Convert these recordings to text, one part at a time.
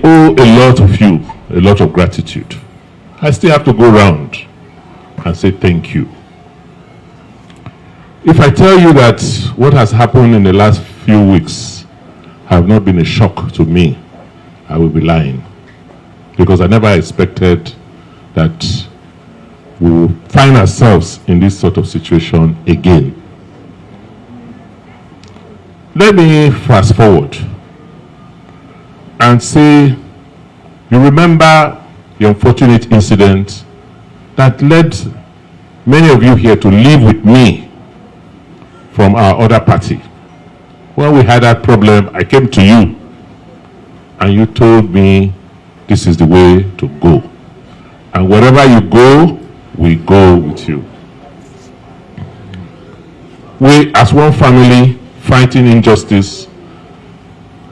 owe a lot of you, a lot of gratitude. I still have to go around and say thank you. If I tell you that what has happened in the last few weeks have not been a shock to me, I will be lying. Because I never expected that we will find ourselves in this sort of situation again. Let me fast forward and say, you remember the unfortunate incident that led many of you here to live with me from our other party. When we had that problem, I came to you and you told me this is the way to go. And wherever you go, we go with you. We, as one family fighting injustice,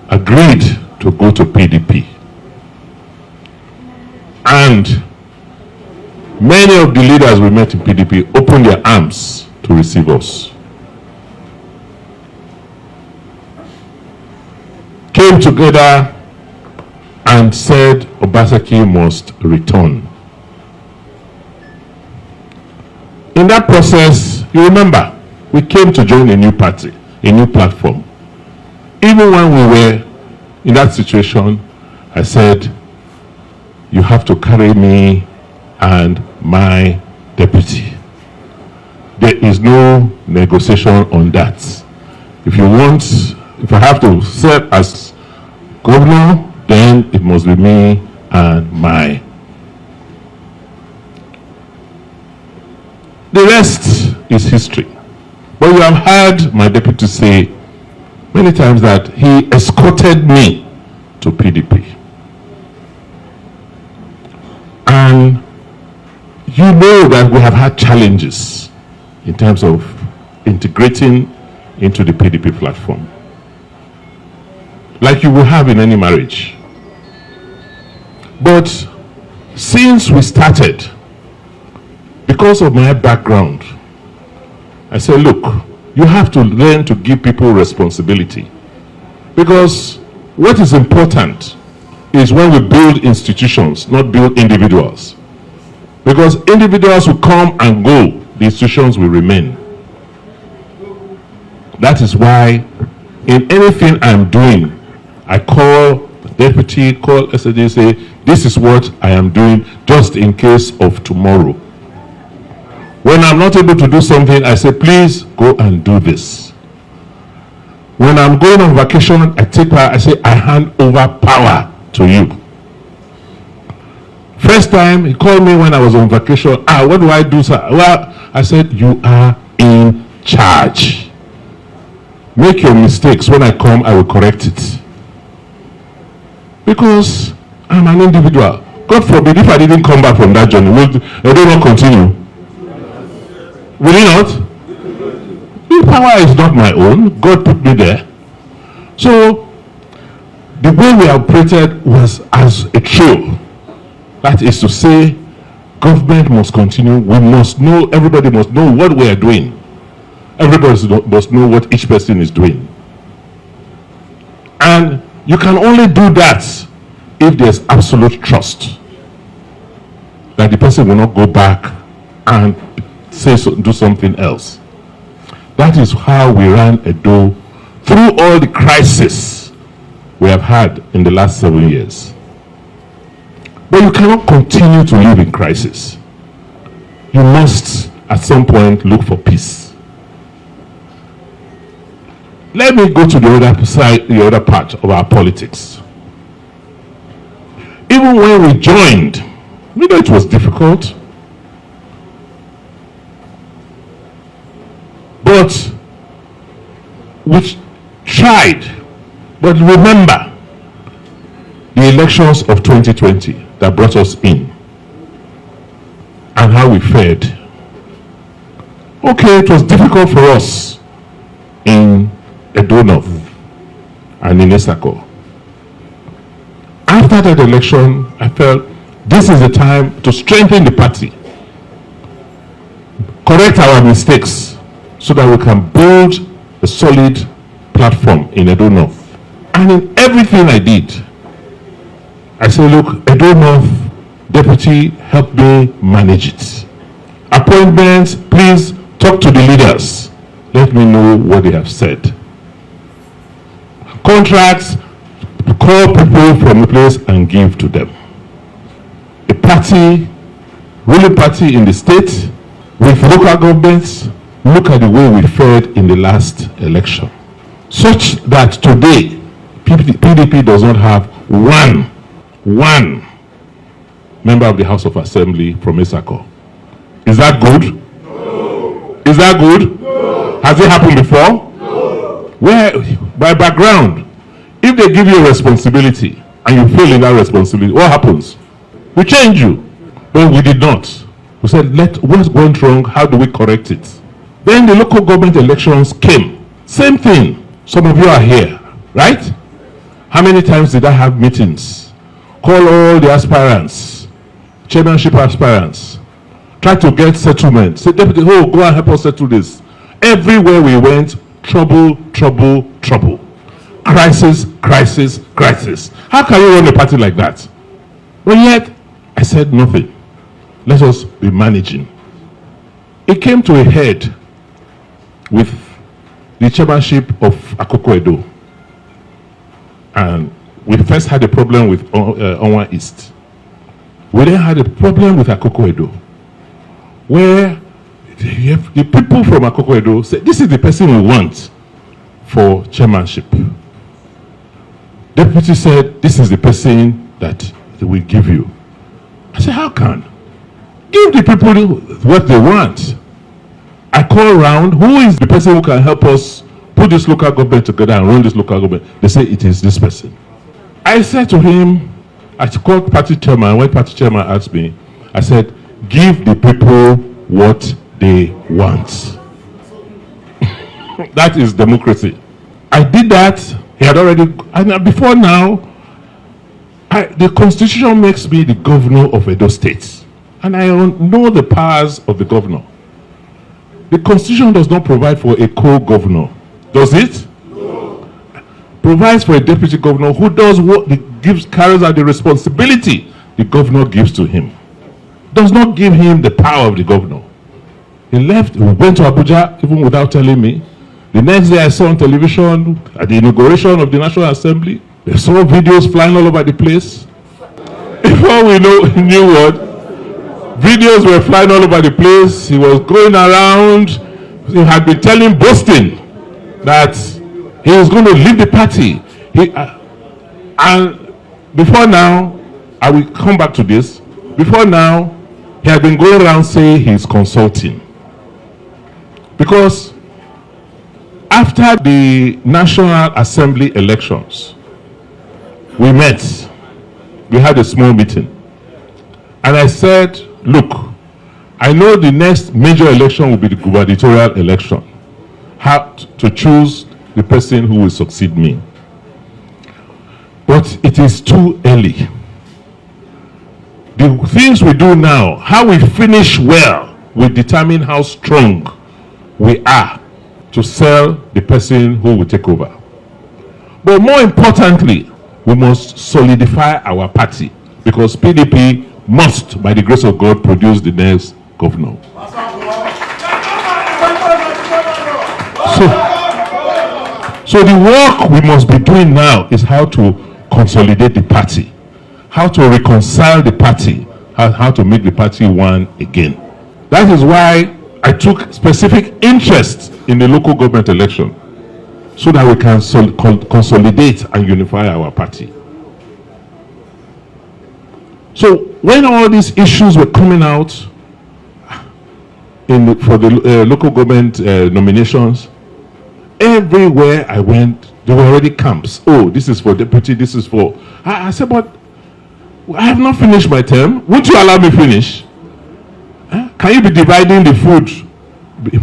agreed to go to PDP. And many of the leaders we met in PDP opened their arms to receive us. Came together and said Obaseki must return. In that process, you remember, we came to join a new party, a new platform. Even when we were in that situation, I said, you have to carry me and my deputy. There is no negotiation on that. If you want, if I have to serve as governor, then it must be me and my. The rest is history. But you have heard my deputy say many times that he escorted me to PDP. And you know that we have had challenges in terms of integrating into the PDP platform, like you will have in any marriage. But since we started, because of my background, I said, look, you have to learn to give people responsibility. Because what is important is when we build institutions, not build individuals. Because individuals will come and go, the institutions will remain. That is why in anything I'm doing, I call the deputy, call SAD, say, this is what I am doing just in case of tomorrow. When I'm not able to do something, I say, please go and do this. When I'm going on vacation, I take power, I say, I hand over power to you. First time, he called me when I was on vacation. What do I do, sir? Well, I said, you are in charge. Make your mistakes. When I come, I will correct it. Because I'm an individual. God forbid, if I didn't come back from that journey, will they not continue? Will he not? The power is not my own. God put me there. So, the way we operated was as a trio. That is to say, government must continue. We must know, everybody must know what we are doing. Everybody must know what each person is doing. And you can only do that if there's absolute trust that the person will not go back and do something else. That is how we ran Edo through all the crises we have had in the last 7 years. But you cannot continue to live in crisis. You must, at some point, look for peace. Let me go to the other side, the other part of our politics. Even when we joined, you know, it was difficult. But we tried. But remember the elections of 2020 that brought us in and how we fared. Okay, it was difficult for us in Edo North and in Esako. After that election, I felt this is the time to strengthen the party, correct our mistakes, so that we can build a solid platform in Edo North. And in everything I did, I said, look, Edo North Deputy, help me manage it. Appointments, please talk to the leaders. Let me know what they have said. Contracts, call people from the place and give to them. A party, ruling party in the state, with local governments, look at the way we fared in the last election. Such that today, PDP does not have one member of the House of Assembly from Isako. Is that good? No. Is that good? No. Has it happened before? No. Where, by background, if they give you a responsibility and you fail in that responsibility, what happens? We change you. But we did not. We said, what's going wrong? How do we correct it? Then the local government elections came. Same thing. Some of you are here, right? How many times did I have meetings? Call all the aspirants, chairmanship aspirants, try to get settlement. Say, Deputy, go and help us settle this. Everywhere we went, trouble. Crisis. How can you run a party like that? But yet, I said nothing. Let us be managing. It came to a head with the chairmanship of Akoko Edo. And we first had a problem with Onwa East. We then had a problem with Akoko Edo, where the people from Akoko Edo said, this is the person we want for chairmanship. Deputy said, this is the person that we give you. I said, how can? Give the people what they want. I call around, who is the person who can help us put this local government together and run this local government? They say it is this person. I said to him, I called party chairman. When party chairman asked me, I said, give the people what they want. That is democracy. I did that. He had already, and before now, the constitution makes me the governor of Edo State. And I know the powers of the governor. The constitution does not provide for a co-governor. Does it? No. Provides for a deputy governor who does what carries out the responsibility the governor gives to him. Does not give him the power of the governor. He left, he went to Abuja even without telling me. The next day I saw on television at the inauguration of the National Assembly, they saw videos flying all over the place. Before we knew what, videos were flying all over the place. He was going around. He had been boasting that he was going to leave the party. And before now, I will come back to this. Before now, he had been going around saying he's consulting. Because after the National Assembly elections, we met. We had a small meeting. And I said, look, I know the next major election will be the gubernatorial election. How to choose the person who will succeed me. But it is too early. The things we do now, how we finish well, will determine how strong we are to sell the person who will take over. But more importantly, we must solidify our party, because PDP must, by the grace of God, produce the next governor. So the work we must be doing now is how to consolidate the party, how to reconcile the party, how to make the party one again. That is why I took specific interest in the local government election, so that we can consolidate and unify our party. So when all these issues were coming out for the local government nominations, everywhere I went, there were already camps. Oh, this is for deputy, this is for... I said, but I have not finished my term. Won't you allow me finish? Can you be dividing the food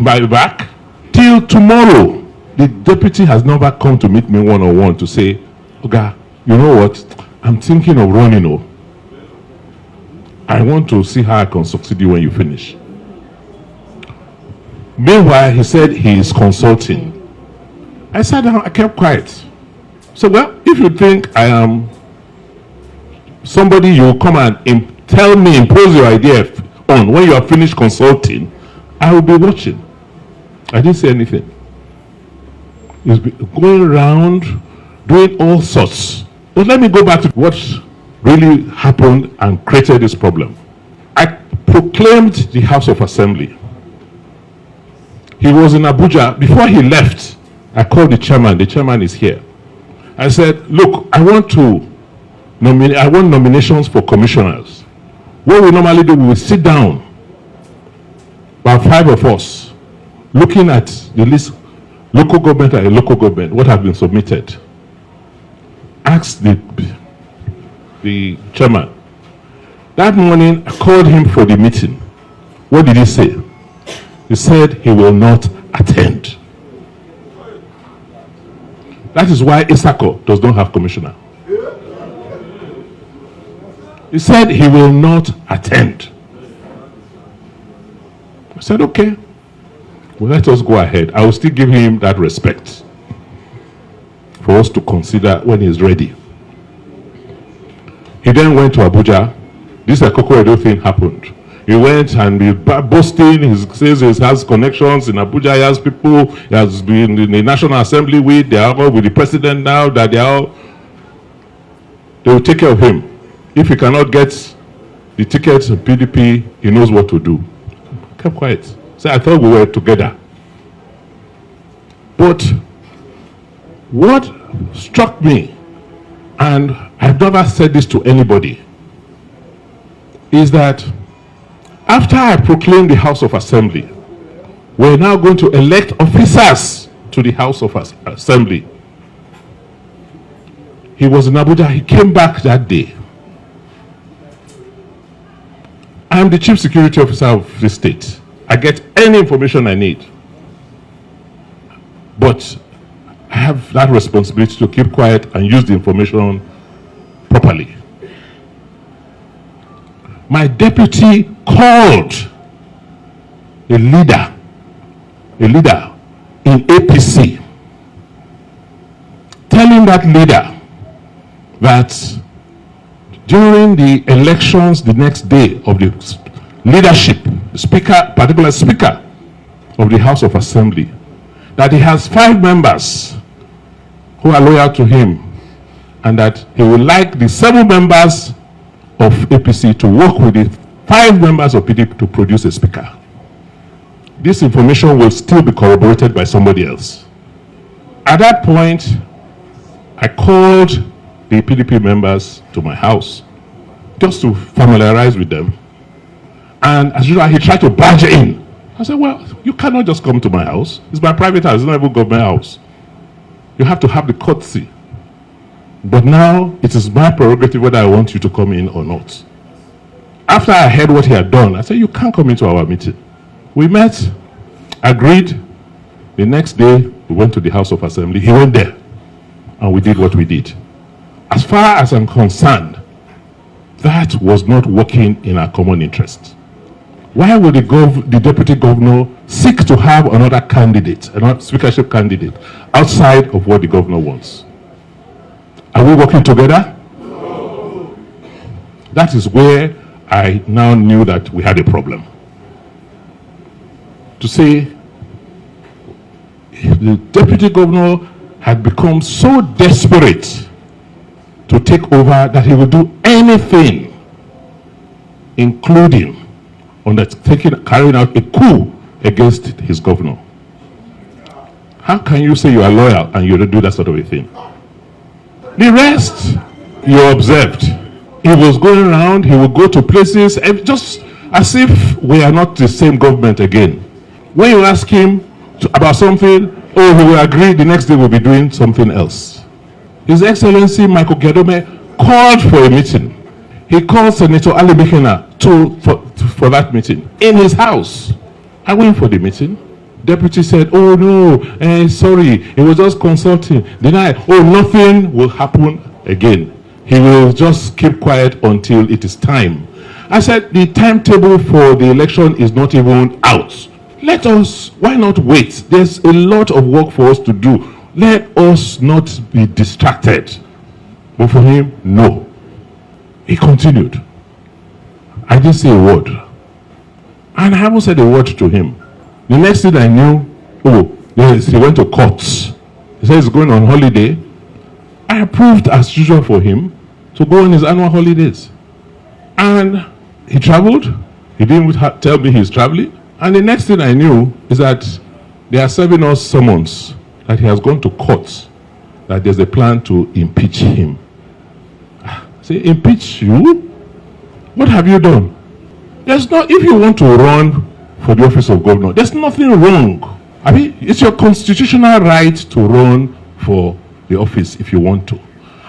by back? Till tomorrow, the deputy has never come to meet me one-on-one to say, Oga, you know what? I'm thinking of running. I want to see how I can succeed you when you finish. Meanwhile, he said he is consulting. I sat down, I kept quiet. So, well, if you think I am somebody you come and tell me, impose your idea on when you are finished consulting, I will be watching. I didn't say anything. He's going around doing all sorts. But let me go back to what really happened and created this problem. I proclaimed the House of Assembly. He was in Abuja. Before he left, I called the chairman. The chairman is here. I said, look, I want nominations for commissioners. What we normally do, we will sit down, about 5 of us, looking at the list, local government and local government, what have been submitted. Ask the chairman. That morning, I called him for the meeting. What did he say? He said he will not attend. That is why Isako does not have commissioner. He said he will not attend. I said, okay, well, let us go ahead. I will still give him that respect for us to consider when he's ready. He then went to Abuja. This Akoko Edo thing happened. He went and he boasting, he says he has connections in Abuja, he has people, he has been in the National Assembly with, they are all with the president now, that they will take care of him. If he cannot get the tickets of PDP, he knows what to do. I kept quiet. So I thought we were together. But what struck me, and I've never said this to anybody, is that after I proclaimed the House of Assembly, we're now going to elect officers to the House of Assembly. He was in Abuja. He came back that day. I'm the chief security officer of the state. I get any information I need. But I have that responsibility to keep quiet and use the information properly. My deputy called a leader in APC, telling that leader that during the elections the next day of the leadership, the particular speaker of the House of Assembly, that he has 5 members who are loyal to him, and that he would like the 7 members of APC to work with the 5 members of PDP to produce a speaker. This information will still be corroborated by somebody else. At that point, I called the PDP members to my house just to familiarize with them. And as usual, he tried to barge in. I said, well, you cannot just come to my house. It's my private house. It's not even government house. You have to have the courtesy. But now, it is my prerogative whether I want you to come in or not. After I heard what he had done, I said, you can't come into our meeting. We met, agreed. The next day, we went to the House of Assembly. He went there, and we did what we did. As far as I'm concerned, that was not working in our common interest. Why would the deputy governor seek to have another candidate, another speakership candidate, outside of what the governor wants? Are we working together? No. That is where I now knew that we had a problem. To say the deputy governor had become so desperate to take over that he would do anything, including carrying out a coup against his governor. How can you say you are loyal and you don't do that sort of a thing? The rest, you observed. He was going around, he would go to places, just as if we are not the same government again. When you ask him about something, oh, he will agree, the next day we'll be doing something else. His Excellency Michael Gedome called for a meeting. He called Senator Ali Bekena for that meeting in his house. I went for the meeting. Deputy said, oh no, sorry, he was just consulting. Denied, oh, nothing will happen again. He will just keep quiet until it is time. I said, the timetable for the election is not even out. Why not wait? There's a lot of work for us to do. Let us not be distracted. But for him, no. He continued. I didn't say a word. And I haven't said a word to him. The next thing I knew, he went to court. He said he's going on holiday. I approved as usual for him to go on his annual holidays. And he traveled. He didn't tell me he's traveling. And the next thing I knew is that they are serving us summons that he has gone to court, that there's a plan to impeach him. Say, impeach you? What have you done? There's not, if you want to run for the office of governor, there's nothing wrong. I mean, it's your constitutional right to run for the office if you want to.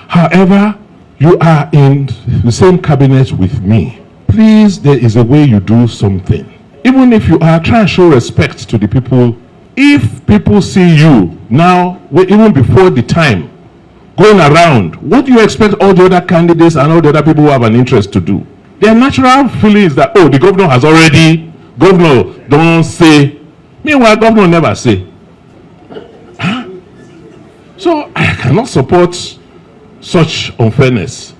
However, you are in the same cabinet with me. Please, there is a way you do something. Even if you are trying to show respect to the people, if people see you now, even before the time, going around, what do you expect all the other candidates and all the other people who have an interest to do? Their natural feeling is that, the governor has already, governor don't say. Meanwhile, governor never say. Huh? So I cannot support such unfairness.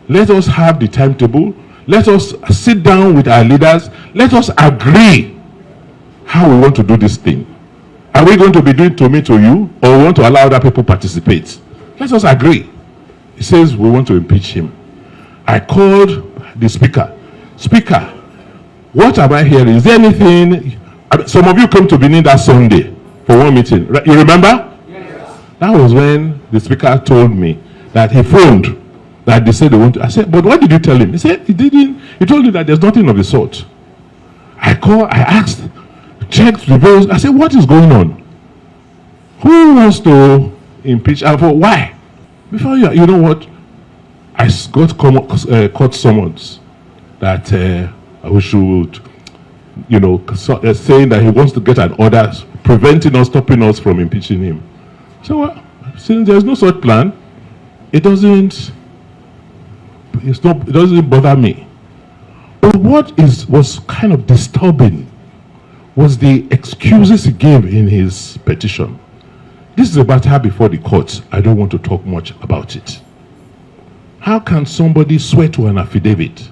Let us have the timetable. Let us sit down with our leaders. Let us agree how we want to do this thing. Are we going to be doing to me to you, or we want to allow other people participate? Let us agree. He says we want to impeach him. I called the speaker. Speaker, what am I hearing? Is there anything? Some of you came to Benin that Sunday for one meeting. You remember? Yes. That was when the speaker told me that he phoned, that they said they want to. I said, but what did you tell him? He said he didn't. He told you that there's nothing of the sort. I called, I asked, checked the bills. I said, what is going on? Who wants to impeach? And for why? Before you know what? I got court summons that we should, saying that he wants to get an order preventing us, stopping us from impeaching him. So since there's no such plan, it doesn't bother me. But what was kind of disturbing was the excuses he gave in his petition. This is a matter before the courts. I don't want to talk much about it. How can somebody swear to an affidavit,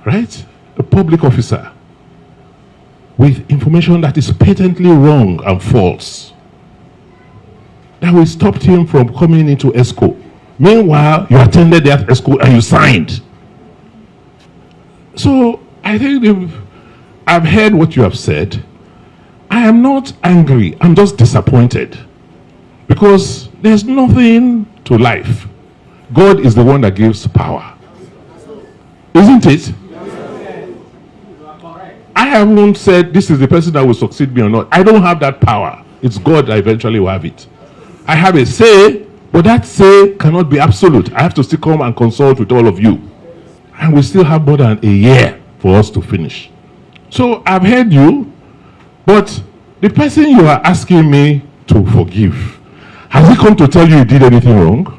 right? A public officer, with information that is patently wrong and false, that we stopped him from coming into ESCO. Meanwhile, you attended that ESCO and you signed. So I think I've heard what you have said. I am not angry. I'm just disappointed. Because there's nothing to life. God is the one that gives power. Isn't it? I haven't said this is the person that will succeed me or not. I don't have that power. It's God that eventually will have it. I have a say, but that say cannot be absolute. I have to still come and consult with all of you. And we still have more than a year for us to finish. So I've heard you, but the person you are asking me to forgive, has he come to tell you he did anything wrong?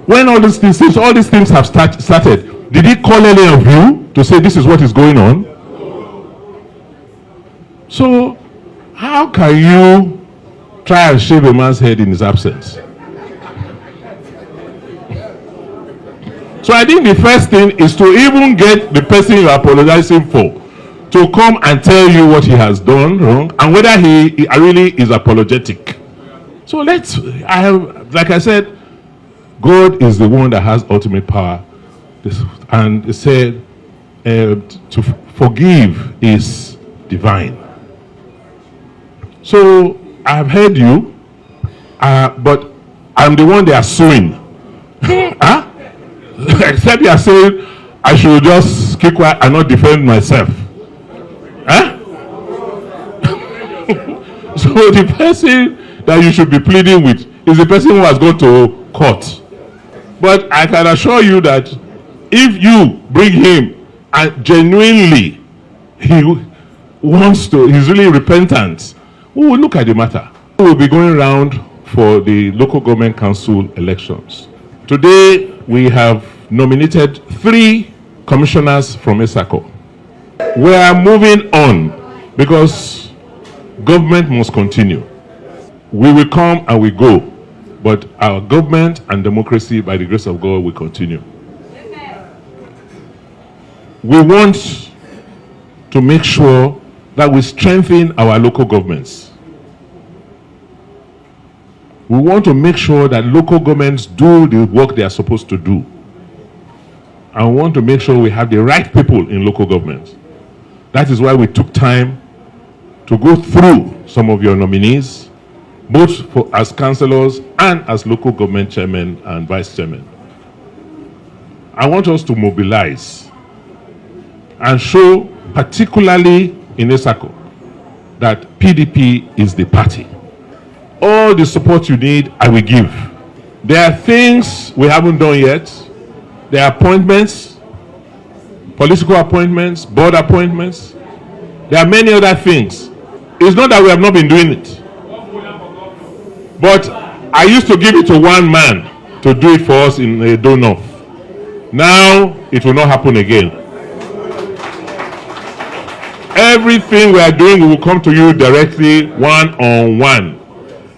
When all these things have started, did he call any of you to say this is what is going on? So how can you try and shave a man's head in his absence? So I think the first thing is to even get the person you are apologizing for to come and tell you what he has done wrong and whether he really is apologetic. So like I said, God is the one that has ultimate power. And it said to forgive is divine. So I've heard you, but I'm the one they are suing. Huh? Except you are saying I should just keep quiet and not defend myself. Huh? So the person that you should be pleading with is the person who has gone to court. But I can assure you that if you bring him and genuinely he's really repentant, we will look at the matter. We will be going around for the local government council elections. Today, we have nominated 3 commissioners from ESACO. We are moving on because government must continue. We will come and we go. But our government and democracy, by the grace of God, will continue. We want to make sure that we strengthen our local governments. We want to make sure that local governments do the work they are supposed to do. And we want to make sure we have the right people in local governments. That is why we took time to go through some of your nominees, both as councillors and as local government chairmen and vice chairmen. I want us to mobilize and show, particularly in Esako, that PDP is the party. All the support you need, I will give. There are things we haven't done yet. There are appointments, political appointments, board appointments. There are many other things. It's not that we have not been doing it. But I used to give it to one man to do it for us in Edo North. Now, it will not happen again. Everything we are doing, we will come to you directly, one-on-one.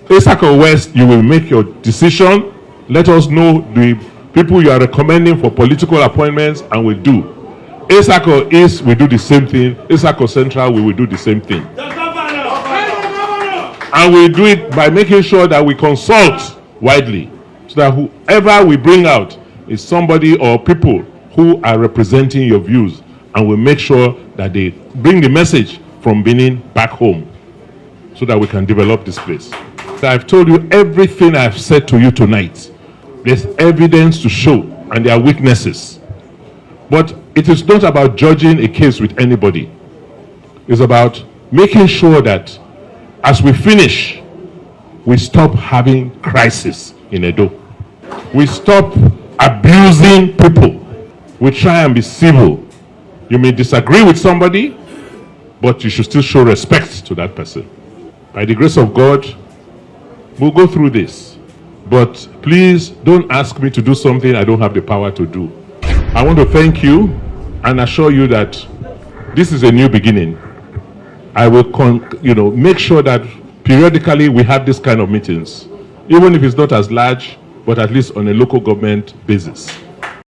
Esako West, you will make your decision. Let us know the people you are recommending for political appointments, and we do. Esako East, we do the same thing. Esako Central, we will do the same thing. And we do it by making sure that we consult widely, so that whoever we bring out is somebody or people who are representing your views, and we make sure that they bring the message from Benin back home so that we can develop this place. So I've told you everything I've said to you tonight. There's evidence to show, and there are weaknesses. But it is not about judging a case with anybody. It's about making sure that as we finish, we stop having crisis in Edo. We stop abusing people. We try and be civil. You may disagree with somebody, but you should still show respect to that person. By the grace of God, we'll go through this. But please don't ask me to do something I don't have the power to do. I want to thank you and assure you that this is a new beginning. I will make sure that periodically we have this kind of meetings, even if it's not as large, but at least on a local government basis.